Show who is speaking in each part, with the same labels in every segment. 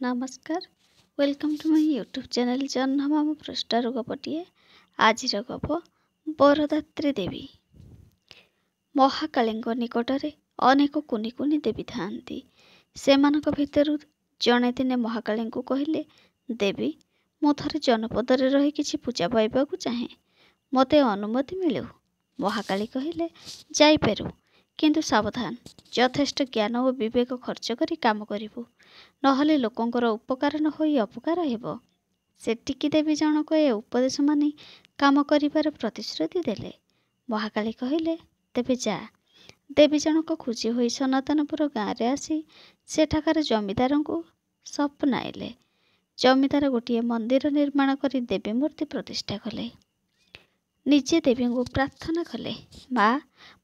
Speaker 1: नमस्कार welcome to my YouTube channel जन्म पृष्ठार गपटिए आज गप बरदात्री देवी। महाकाली निकटरे अनेक कुनी कुनी देवी थांती। सेमानक भितरु जणे दिने महाकाली को कहले, देवी मु थरे जनपदरे रही किछि पूजा पाइबाकु चाहे, मते अनुमति मिलू। महाकाली कहले, जाई पारू, किंतु सावधान, यथेष्ट ज्ञान और विवेक खर्च करी काम करिबु, नहले लोकंकर उपकार न होई अपकार हेबो। से टिकी देवी जनक ए उपदेश मानि काम करिबार प्रतिश्रुति देले। महाकाली कहले, तेबे जा। देवी जनक खुशी होई सनातनपुर गाँव रे आसी सेठाकार जमीदार को सपनाइले। जमीदार गोटे मंदिर निर्माण करी देवी मूर्ति प्रतिष्ठा कले। निजे देवी को प्रार्थना कले, माँ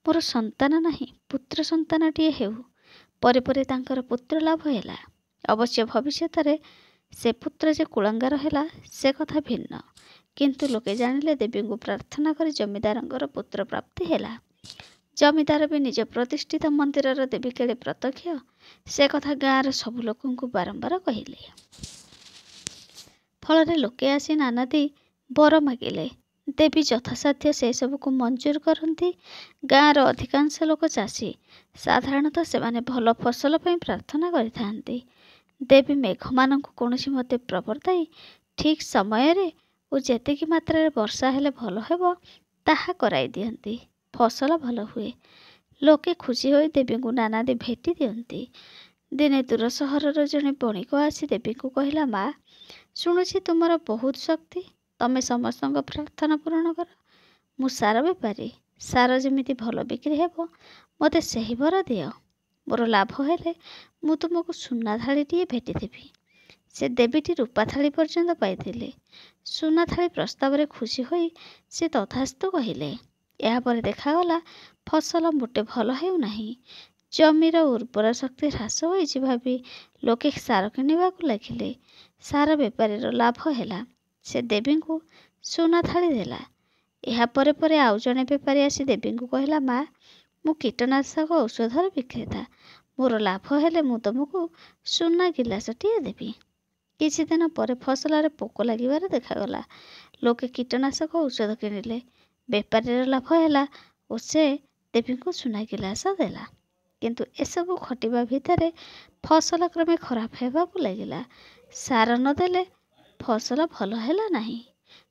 Speaker 1: मोर संतान नहीं, पुत्र संतानटीए हेउ। परे परे तांकर पुत्र लाभ हैला। अवश्य भविष्यत से पुत्र जे कुलांगार हैला से कथा भिन्न, किंतु लोके जानिले देवी को प्रार्थना करी जमीदारंगर पुत्र प्राप्ति हैला। जमीदार भी निज प्रतिष्ठित मंदिरर देवी केले प्रत्यक्ष से कथा गाँवर सब लोक बारंबार कहले। फल लोके आसी नानादी बर मागिले। देवी यथासाध्य से सब को मंजूर करती। गाँवर अधिकांश लोक चाषी, साधारणतः से भल फसल पर प्रार्थना करिथांती। देवी मेघ मान कौनसी मते प्रवर्ताई ठीक समय रे और जेतिकी मात्रा वर्षा हेले भल हेबो ताहा कराई दियंती। फसल भल हुए। लोके खुशी होई देवी को नानादी भेटी दियंती। दिने दूर सहरर जने बणिक आसी देवी को कहला, माँ शुणुछि तुमर बहुत शक्ति, तमे समस्त प्रार्थना पूर्ण कर। मु सार बेपारी, सार जमिति भल बिक्री हेबो मते सही बर दियो। मोर लाभ हेले मु तुमको सुना थालीटिए भेटिदेवी। से देवीटी रूपा थाली पर्यंत पाइथिले। सुना थाली प्रस्ताव रे खुशी होई से तथास्तु कहिले। या पर देखागला फसल मोटे भल हेउ नाही। जमीर उर्वर शक्ति ह्रास होइछि भाबी लोके सार किनिबाकु लागिले। सार बेपारीर लाभ हेला। से देवी को सुना थाली देला। या परे परे आउ जने बेपारी आसी देवी को कहला, माँ मु कीटनाशक औषधर विक्रेता, मोर लाभ हेले मु तुमको सुना गिलासटिए देवी। किछि दिन पर फसल पोक लागिबार देखागला। लोके कीटनाशक औषध किनिले। बेपारीर लाभ हेला और से देवी को सुना गिलास देला। किंतु एसबू खटिबा भितरे फसल क्रमे खराब हेबाकु लागिला। सार न देले फसल भल हेला नाही।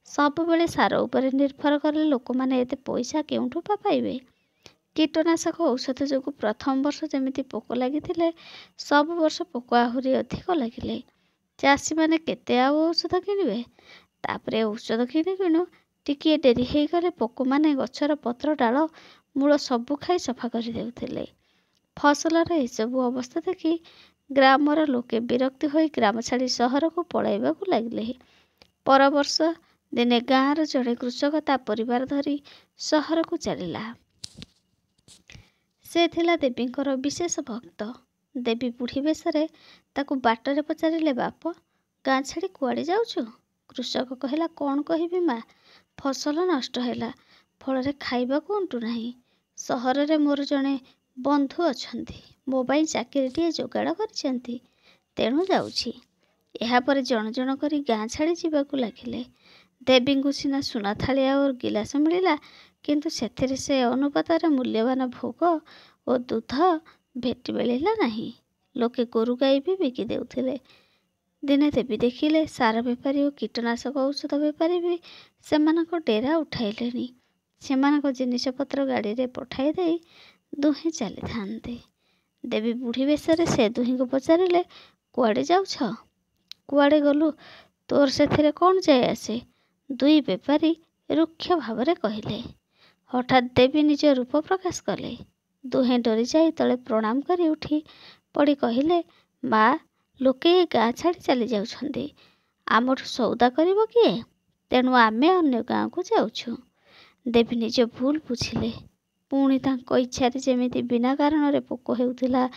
Speaker 1: सब बेले सार उपरे निर्भर कले लोक माने एते पैसा केउठु पाइबे। कीटनाशक औषध जो प्रथम वर्ष जमिति पोक लागिथिले सब वर्ष पोक आहुरी अधिक लागिले। चाषी माने केते आउ औषध किनिबे। तापरे औषध किनु किनु टिकिए डेरी हेई गले पोक माने गछर पत्र डाल मूल सबु खाई सफा करि देउथिले। फसलर एसबू अवस्था देखि ग्रामर लोके विरक्ति होई ग्राम छाड़ी सहर को पळाइबाकु लागिले। पर वर्ष दिने गाँवर जड़े कृषक ता परिवार धरी सहर को चलिला। से थिला देवींकर विशेष भक्त। देवी बुढ़ी बेशरे ताकू बाटरे पचारिले, बाप गाँ छाड़ी कुआड़े जाउछु? कृषक कहला, कौन कहिबी माँ, फसल नष्ट हैला, फल खाइबाकु अंटु नाही। सहर रे मोर जणे बंधु अछंती, मो बाई चाकरीटिए जोगाड़ करिसेंती, तेणु जाउछि। या पर जण जण करी गाँ छाड़ी जीवाकु लागिले। देवी को सीना सुना थालिया और गिलास मिलिला, किंतु सेथिरे से अनुपातर मूल्यवान भोग और दूध भेटी मिलिला नहीं। लोके गोरु गाई भी बिकी देउथिले। दिने देवी देखिले सार बेपारी और कीटनाशक औषध बेपारी भी सेमानक डेरा उठाइलेनी। सेमानक जिनिस पत्र गाड़ी रे पठाई देई दुहे चली थांते। देवी बुढ़ी बेशरे से दुही को पचारिले, कुआड़े जाउछ? कुआड़े गलु, तोर सेथिरे कौन जाए आसे? दुई बेपारी रुक्ष भावरे कहले। हठात देवी निज रूप प्रकाश कले। दुहे डरी जाई तले प्रणाम करी उठी पड़ी कहले, माँ लोके गाँ छाड़ी चली जाउछंदी, आमठु सौदा करिबो किए? तेणु आमे अन्य गाँ को जाउछु। देवी निज भूल बुझिले। पुणी तांको इच्छारे जेमिति बिना कारण रे पोक हेउथिला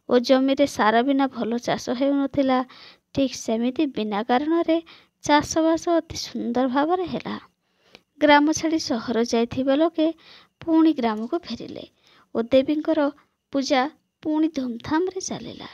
Speaker 1: और जमीरे सारा बिना भल चाष हेउनथिला, ठीक सेमिति बिना कारण रे चाषबास अति सुंदर भाव हेला। ग्राम छाड़ी सहर जाइथिबा लोके पुणी ग्राम को फेरिले और देवींकर पूजा पुणी धूमधाम रे चलिला।